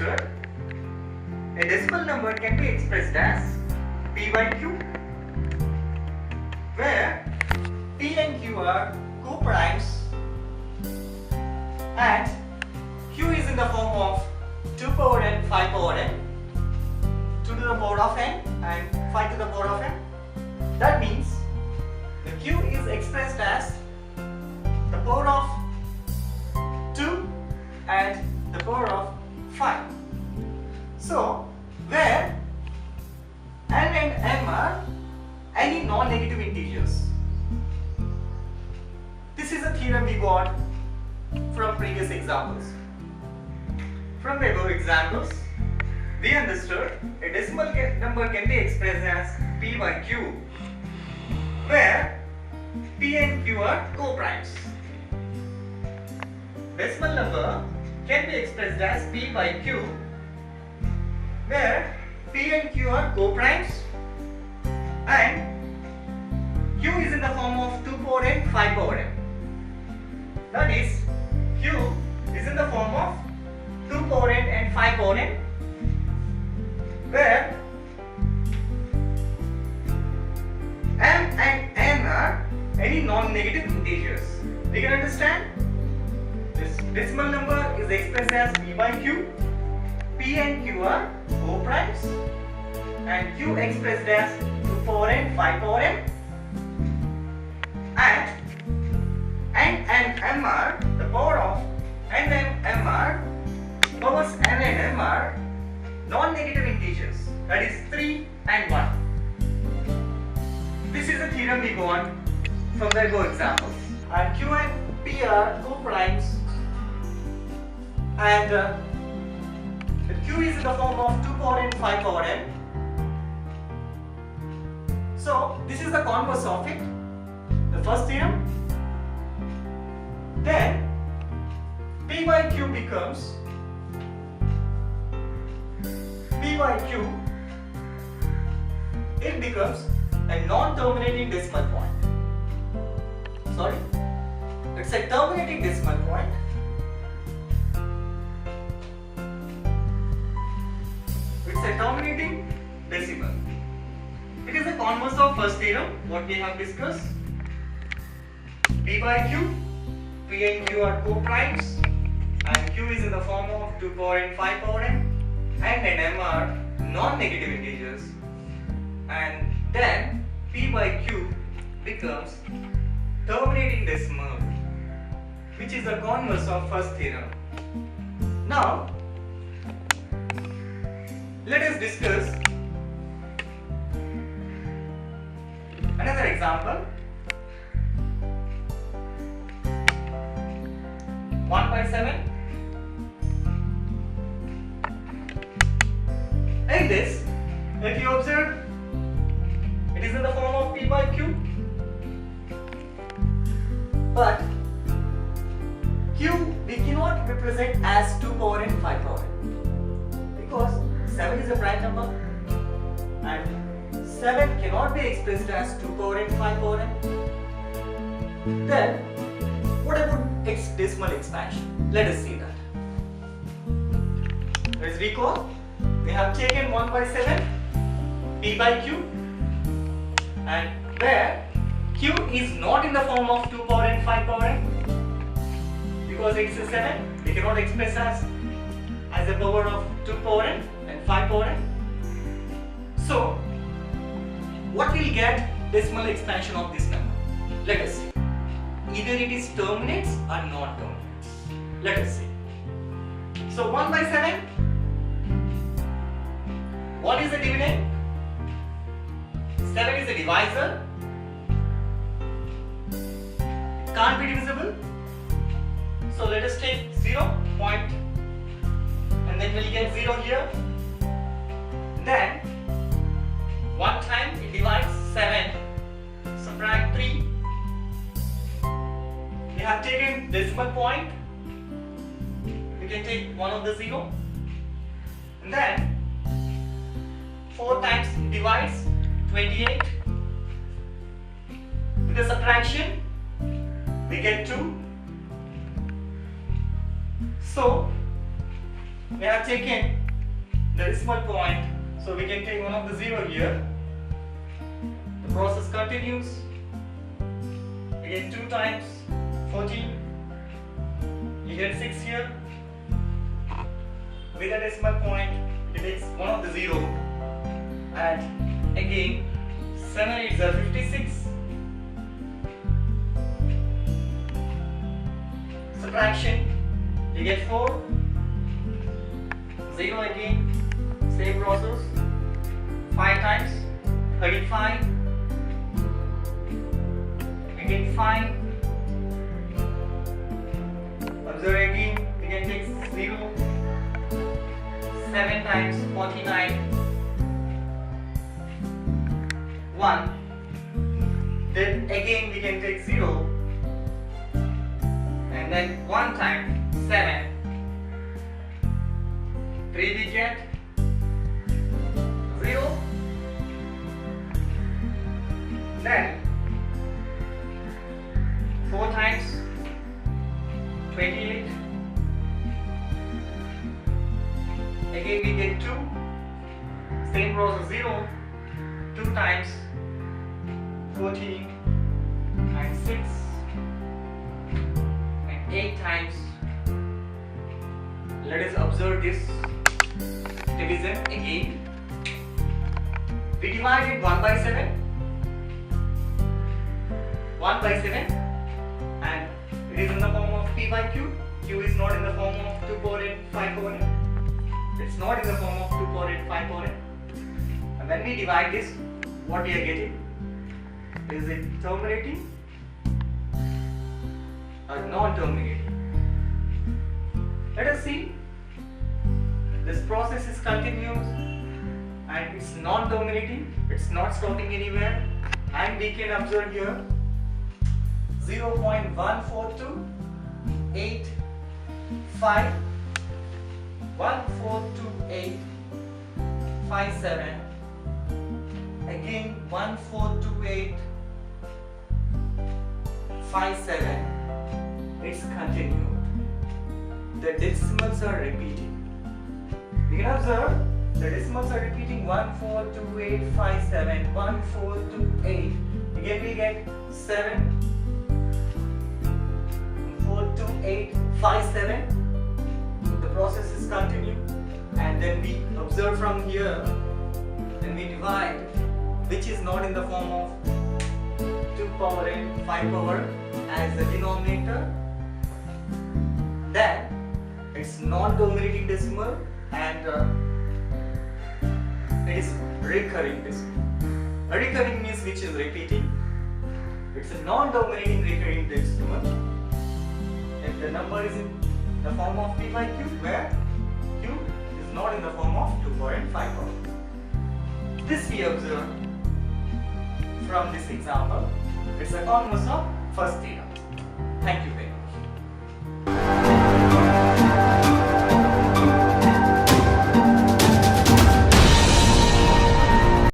understood, a decimal number can be expressed as P by Q, where P and Q are co-primes and Q is in the form of 2 power n, 5 power n, 2 to the power of n and 5 to the power of n. That means the Q is expressed as the power of 2 and the power of 5. So, where n and m are any non-negative integers. This is a theorem we got from previous examples. From the above examples, we understood a decimal number can be expressed as P by Q, where P and Q are co-primes. Decimal number can be expressed as P by Q, where P and Q are co-primes and Q is in the form of 2 power n, 5 power n. That is, Q is in the form of 2 power n and 5 power n, where m and n are any non-negative integers. We can understand this decimal number is expressed as P by Q. P and Q are co-primes and Q expressed as 2 power n, 5 power n, and n and m are the power of n and m are powers n and m are non-negative integers, that is 3 and 1. This is a theorem we got from the above examples. And Q and P are co-primes and Q is in the form of 2 power n, 5 power n. So this is the converse of it, the first theorem. Then P by Q becomes P by Q, it becomes a non-terminating decimal point. Sorry, it's a terminating decimal point. It's a terminating decimal. It is the converse of first theorem, what we have discussed. P by Q, P and Q are co-primes and Q is in the form of 2 power n, 5 power n, and m are non-negative integers, and then P by Q becomes terminating decimal, which is the converse of first theorem. Now let us discuss another example. 1/7. In this, if you observe, it is in the form of P by Q, but Q we cannot represent as 2 power n, 5 power n, because 7 is a prime number and 7 cannot be expressed as 2 power n, 5 power n. Then what about its decimal expansion? Let us see that. Let's recall, we have taken 1/7 P by Q, and where Q is not in the form of 2 power n, 5 power n, because it is a 7, we cannot express as a power of 2 power n and 5 power n. So what will get decimal expansion of this number? Let us see. Either it is terminates or not terminates. Let us see. So 1/7. What is the dividend? 7 is a divisor. It can't be divisible. So let us take 0 point and then we'll get 0 here. Then 1 time it divides 7. Subtract 3. We have taken decimal point. We can take one of the 0. And then 4 times it divides 28. With the subtraction, we get 2. So we have taken the decimal point, so we can take one of the 0 here. The process continues. Again 2 times 14, you get 6 here. With a decimal point, it takes one of the 0, and again 7 8s are 56. Subtraction, you get 4, 0 again, same process, 5 times 35, again 5, observe again, we can take 0, 7 times 49, 1, then again we can take 0, and then 1 time 7, 3 we get 0, then 4 times 28, again we get 2, same process 0, 2 times 14 and 6 and 8 times. Let us observe this division again. We divided 1 by 7, 1 by 7, and it is in the form of p by q. Q is not in the form of 2 power n, 5 power n. It's not in the form of 2 power n, 5 power n. And when we divide this, what we are getting? Is it terminating or non-terminating? Let us see. This process is continuous and it's non-terminating. It's not stopping anywhere, and we can observe here 0.142857 again 142857. It's continued. The decimals are repeating. We can observe the decimals are repeating 142857, 1428. Again we get 7, 42857. The process is continued, and then we observe from here, then we divide, which is not in the form of 2 power n, 5 power as the denominator. Then it's non-terminating decimal, and it is recurring decimal. A recurring means which is repeating. It's a non-terminating recurring decimal. If the number is in the form of p by q, where q is not in the form of 2 power n, 5 power. This we observe from this example. It's a converse of first theorem. Thank you very much.